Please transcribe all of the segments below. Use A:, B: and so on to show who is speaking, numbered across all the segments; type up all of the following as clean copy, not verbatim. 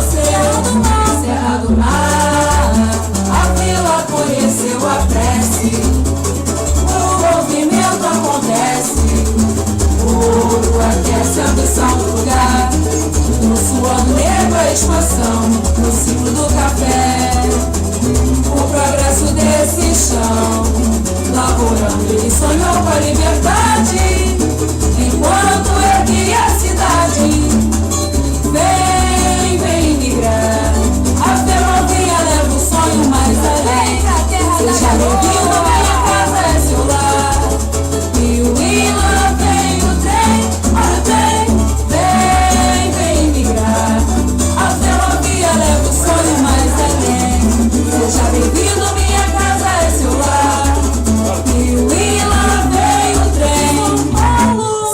A: você. Serra do Mar, a vila conheceu a prece. O movimento acontece, o ouro aquece a ambição do lugar. No suor negro a expansão, no ciclo do café, o progresso desse chão. Laborando ele sonhou com a liberdade, enquanto erguia a cidade. Vem, vem migrar, a ferrovia leva o sonho mais além. Seja bem-vindo, minha casa é seu lar. E o Ila vem o trem, olha o trem. Vem, vem migrar, a ferrovia leva o sonho mais além. Seja bem-vindo, minha casa é seu lar. E o Ila vem o trem.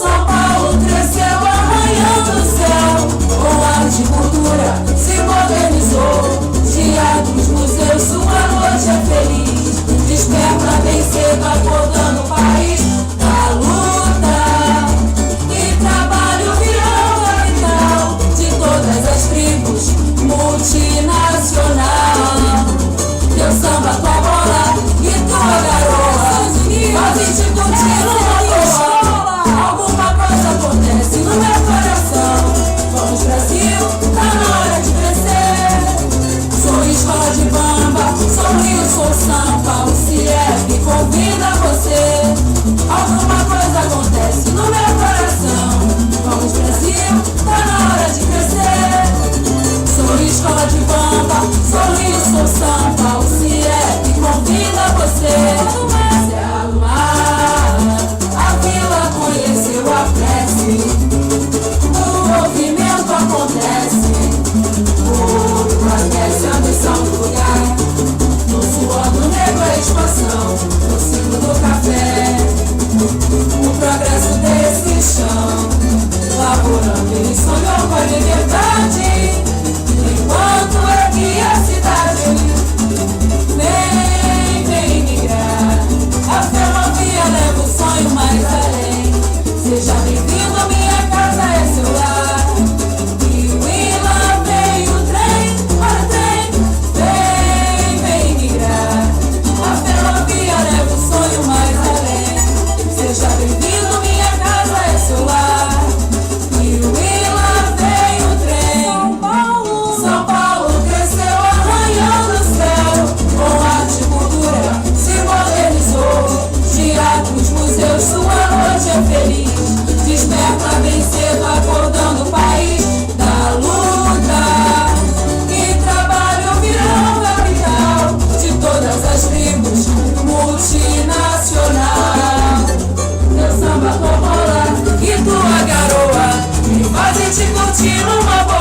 A: São Paulo cresceu arranhando o céu, com arte e cultura se modernizou. Teatros, museus, sua noite é feliz. Desperta bem cedo, acordando o país da luta. E trabalho virou capital de todas as tribos, multinacional. Teu samba, tua bola e tua garoa fazem te curtir numa boa. Alguma coisa acontece no meu coração. Vamos Brasil, tá na hora de crescer. Sou escola de bamba, sou Rio, sou Sampa. O CIEP convida você. Alguma coisa acontece no meu coração. Vamos Brasil, tá na hora de crescer. Sou escola de bamba, sou Rio, sou Sampa. O CIEP convida você. Serra do Mar, a vila conheceu a prece. O movimento acontece, o ouro aquece a ambição do lugar. No suor do negro a expansão, no ciclo do café, o progresso desse chão. Laborando ele sonhou com a liberdade, enquanto erguia a cidade. Vem, vem migrar, a ferrovia leva o sonho mais além. Seja bem-vindo, minha casa é seu lar. E o Ila vem o trem, olha o trem. Vem, vem migrar, a ferrovia leva o sonho mais além. Seja bem-vindo, minha casa é seu lar. E o Ila vem o trem. São Paulo cresceu arranhando o céu, com arte e cultura se modernizou. Teatros, museus, sua noite é feliz. Desperta bem cedo, acordando o país da luta. E trabalho virou capital de todas as tribos, multinacional. Teu samba, tua bola e tua garoa me fazem te curtir numa boa.